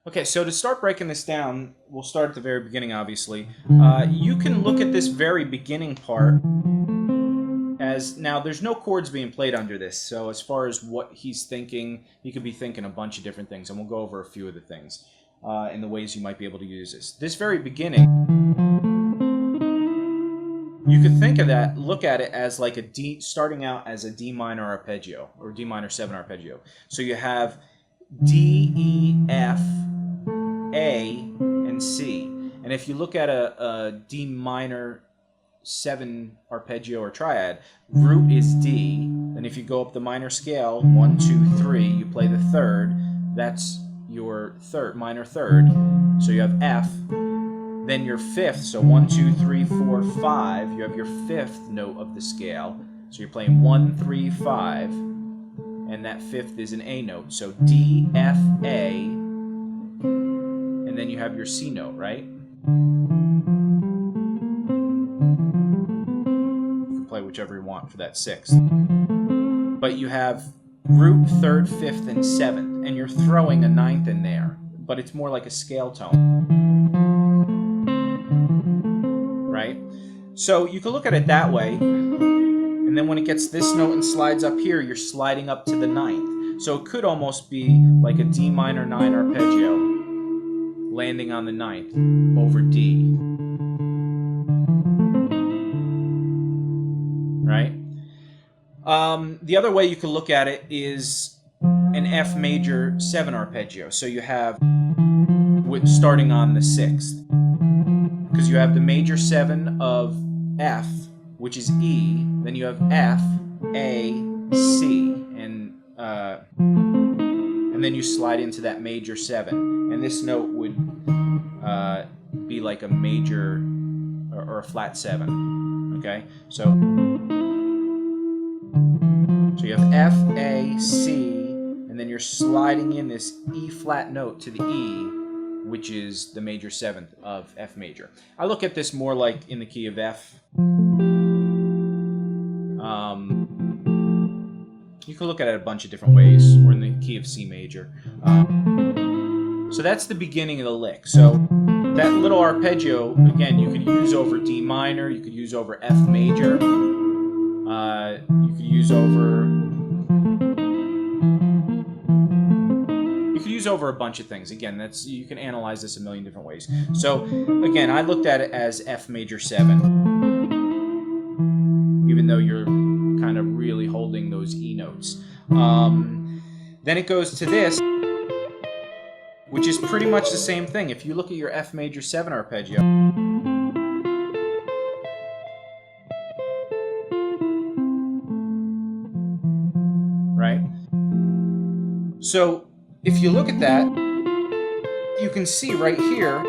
Okay, so to start breaking this down, we'll start at the very beginning, obviously. You can look at this very beginning part as, now there's no chords being played under this, so as far as what he's thinking, he could be thinking a bunch of different things, and we'll go over a few of the things and the ways you might be able to use this. This very beginning, you could think of that, look at it as like a D, starting out as a D minor arpeggio, or D minor 7 arpeggio. So you have D, E, F, A, and C. And if you look at a D minor 7 arpeggio or triad, root is D. Then if you go up the minor scale, 1, 2, 3, you play the third. That's your third, minor third. So you have F. Then your fifth, so 1, 2, 3, 4, 5, you have your fifth note of the scale. So you're playing 1, 3, 5, and that fifth is an A note. So D, F, A, and then you have your C note, right? You can play whichever you want for that sixth. But you have root, third, fifth, and seventh, and you're throwing a ninth in there, but it's more like a scale tone. Right? So you can look at it that way, and then when it gets this note and slides up here, you're sliding up to the ninth. So it could almost be like a D minor 9 arpeggio landing on the ninth over D. Right? The other way you could look at it is an F major 7 arpeggio. So you have starting on the sixth. Because you have the major 7 of F, which is E, then you have F, A, C, and then you slide into that major 7. And this note would be like a major or a flat 7. Okay? So you have F, A, C, and then you're sliding in this E flat note to the E, which is the major 7th of F major. I look at this more like in the key of F. You can look at it a bunch of different ways, or in the key of C major. So that's the beginning of the lick. So that little arpeggio, again, you could use over D minor, you could use over F major, you could use over a bunch of things. Again, that's, you can analyze this a million different ways. So again, I looked at it as F major 7, even though you're kind of really holding those E notes. Then it goes to this, which is pretty much the same thing. If you look at your F major 7 arpeggio, right? So if you look at that, you can see right here,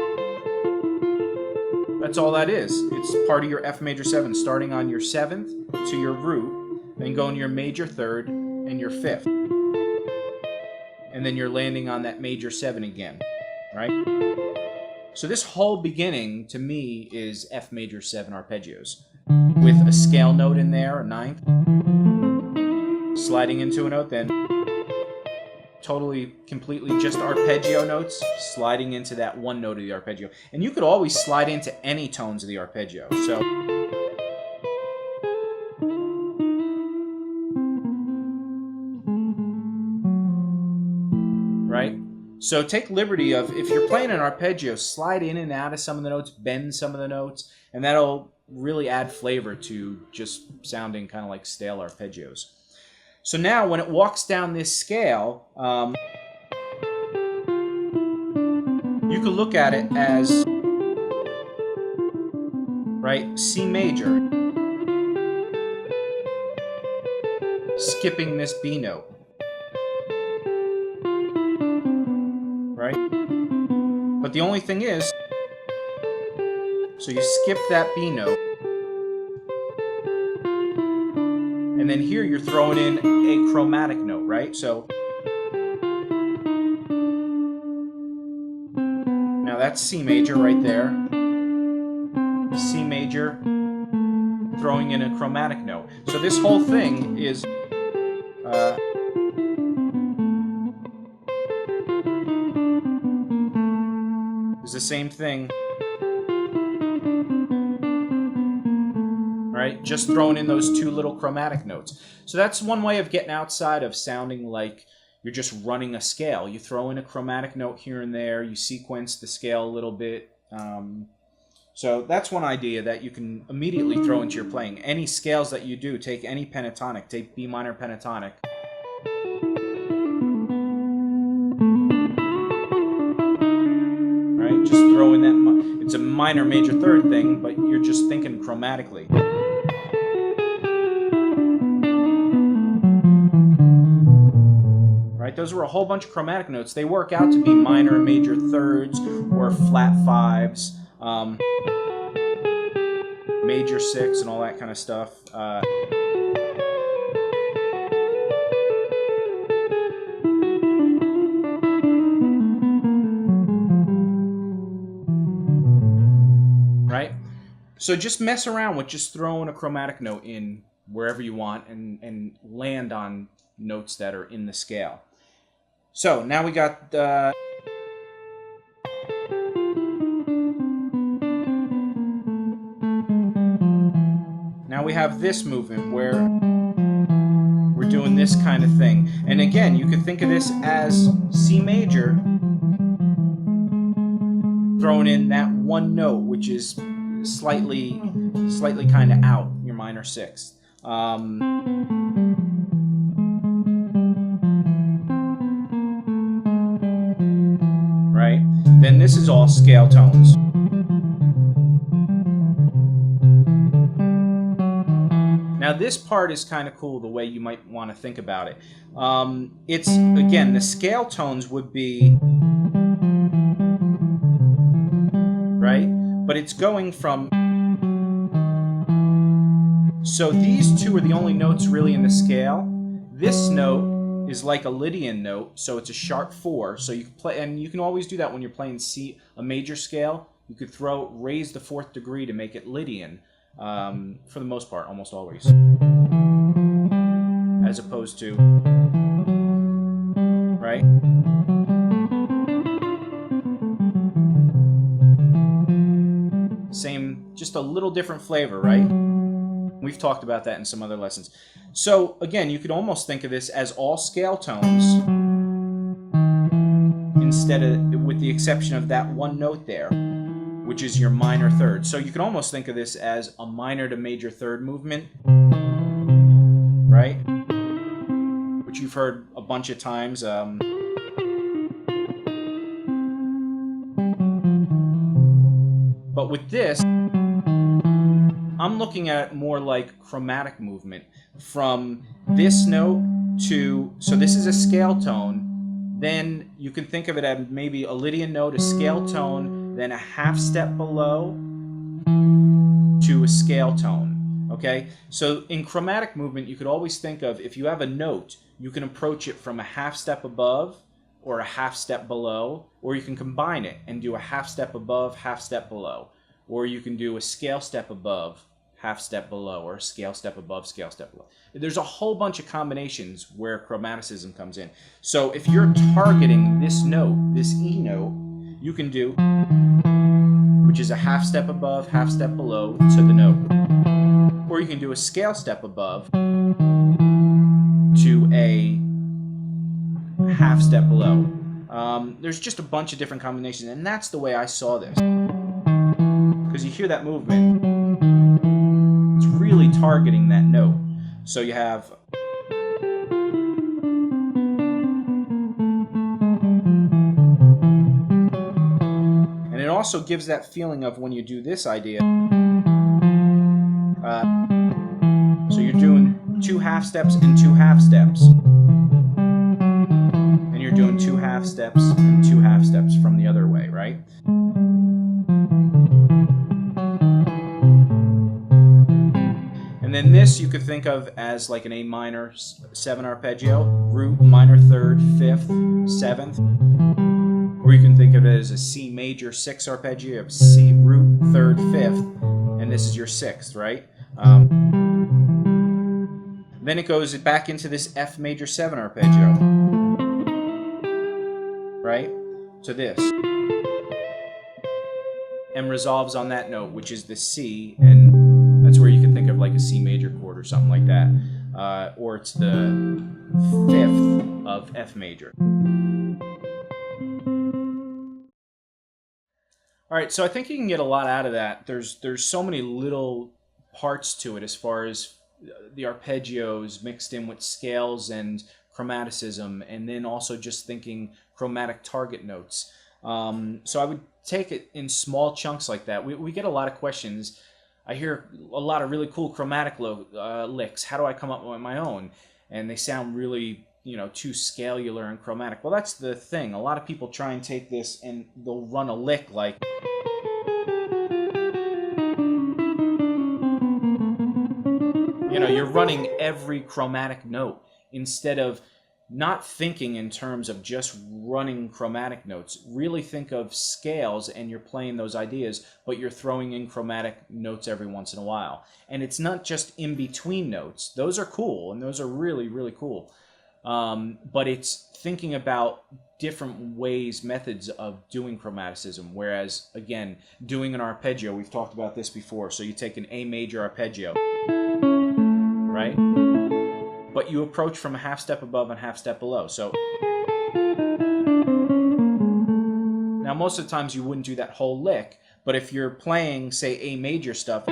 that's all that is. It's part of your F major 7, starting on your 7th to your root, then going to your major 3rd and your 5th. And then you're landing on that major 7 again, right? So this whole beginning, to me, is F major 7 arpeggios, with a scale note in there, a ninth, sliding into a note, then totally, completely just arpeggio notes, sliding into that one note of the arpeggio. And you could always slide into any tones of the arpeggio. So, right? So take liberty of, if you're playing an arpeggio, slide in and out of some of the notes, bend some of the notes, and that'll really add flavor to just sounding kind of like stale arpeggios. So now, when it walks down this scale, you could look at it as, right, C major, skipping this B note, right? But the only thing is, so you skip that B note, and then here you're throwing in a chromatic note, right? So now that's C major right there. C major, throwing in a chromatic note. So this whole thing is the same thing. Right? Just throwing in those two little chromatic notes. So that's one way of getting outside of sounding like you're just running a scale. You throw in a chromatic note here and there, you sequence the scale a little bit. So that's one idea that you can immediately throw into your playing. Any scales that you do, take any pentatonic, take B minor pentatonic. Right? Just throw in that, it's a minor major third thing, but you're just thinking chromatically. Right? Those were a whole bunch of chromatic notes. They work out to be minor and major thirds or flat fives, major six, and all that kind of stuff. Right? So just mess around with just throwing a chromatic note in wherever you want and land on notes that are in the scale. So now we got now we have this movement where we're doing this kind of thing. And again, you could think of this as C major, throwing in that one note, which is slightly kind of out, your minor sixth. Right? Then this is all scale tones. Now this part is kind of cool the way you might want to think about it. It's, again, the scale tones would be, right? But it's going from, so these two are the only notes really in the scale. This note is like a Lydian note, so it's a sharp 4. So you can play, and you can always do that when you're playing a major scale. You could raise the 4th degree to make it Lydian, for the most part, almost always, as opposed to, right? Same, just a little different flavor, right? We've talked about that in some other lessons. So again, you could almost think of this as all scale tones, instead of, with the exception of that one note there, which is your minor third. So you can almost think of this as a minor to major third movement, right? Which you've heard a bunch of times. But with this, I'm looking at it more like chromatic movement. From this note to, so this is a scale tone, then you can think of it as maybe a Lydian note, a scale tone, then a half step below to a scale tone, okay? So in chromatic movement, you could always think of, if you have a note, you can approach it from a half step above or a half step below, or you can combine it and do a half step above, half step below, or you can do a scale step above, half step below, or a scale step above, scale step below. There's a whole bunch of combinations where chromaticism comes in. So if you're targeting this note, this E note, you can do, which is a half step above, half step below to the note. Or you can do a scale step above to a half step below. There's just a bunch of different combinations, and that's the way I saw this. Because you hear that movement, it's really targeting that note. So you have, and it also gives that feeling of when you do this idea. So you're doing 2 half steps and 2 half steps. And you're doing 2 half steps and 2 half steps from the other way, right? And then this you could think of as like an A minor 7 arpeggio, root, minor third, 5th, 7th. Or you can think of it as a C major 6 arpeggio, C root, 3rd, 5th, and this is your 6th, right? Then it goes back into this F major 7 arpeggio, right? To this. and resolves on that note, which is the C, and that's where you can think of like a C major chord or something like that, or it's the fifth of F major. All right, so I think you can get a lot out of that. There's so many little parts to it as far as the arpeggios mixed in with scales and chromaticism, and then also just thinking chromatic target notes. So I would take it in small chunks like that. We get a lot of questions. I hear a lot of really cool chromatic licks. How do I come up with my own? And they sound really, too scalular and chromatic. Well, that's the thing. A lot of people try and take this and they'll run a lick like... you're running every chromatic note instead of not thinking in terms of just running chromatic notes. Really think of scales and you're playing those ideas, but you're throwing in chromatic notes every once in a while. And it's not just in between notes. Those are cool, and those are really, really cool. But it's thinking about different ways, methods of doing chromaticism. Whereas, again, doing an arpeggio, we've talked about this before. So you take an A major arpeggio, right? But you approach from a half step above and half step below. So now most of the times you wouldn't do that whole lick, but if you're playing, say, A major stuff,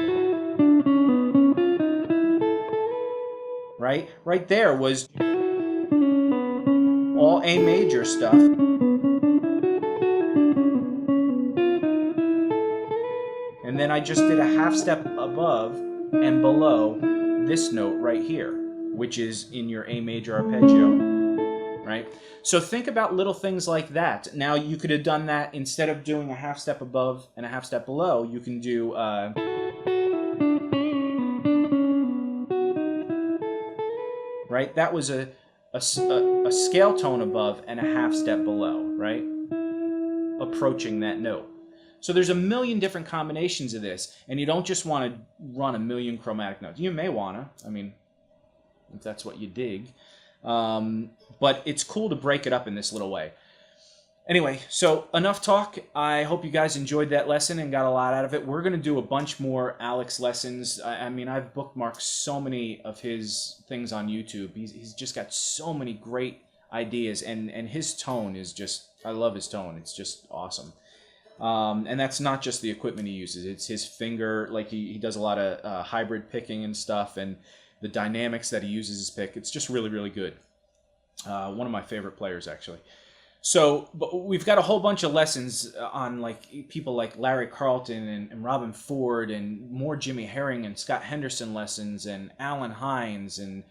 right? Right there was all A major stuff. And then I just did a half step above and below this note right here, which is in your A major arpeggio, right? So think about little things like that. Now you could have done that instead of doing a half step above and a half step below. You can do right? That was a scale tone above and a half step below, right? Approaching that note. So there's a million different combinations of this, and you don't just want to run a million chromatic notes. You may want to, if that's what you dig. But it's cool to break it up in this little way. Anyway, so enough talk. I hope you guys enjoyed that lesson and got a lot out of it. We're going to do a bunch more Alex lessons. I've bookmarked so many of his things on YouTube. He's just got so many great ideas, and his tone is just, I love his tone. It's just awesome. And that's not just the equipment he uses. It's his finger, like he does a lot of hybrid picking and stuff, and the dynamics that he uses his pick. It's just really, really good. One of my favorite players, actually. So, but we've got a whole bunch of lessons on like people like Larry Carlton and Robin Ford, and more Jimmy Herring and Scott Henderson lessons, and Alan Hines, and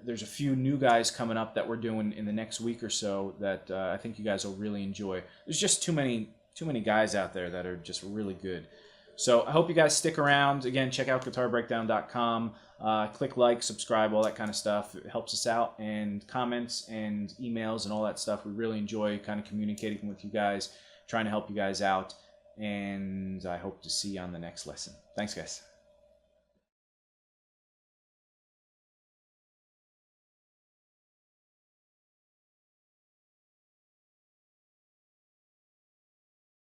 there's a few new guys coming up that we're doing in the next week or so that I think you guys will really enjoy. There's just too many guys out there that are just really good. So I hope you guys stick around. Again, check out guitarbreakdown.com. Click like, subscribe, all that kind of stuff. It helps us out. And comments and emails and all that stuff. We really enjoy kind of communicating with you guys, trying to help you guys out. And I hope to see you on the next lesson. Thanks, guys.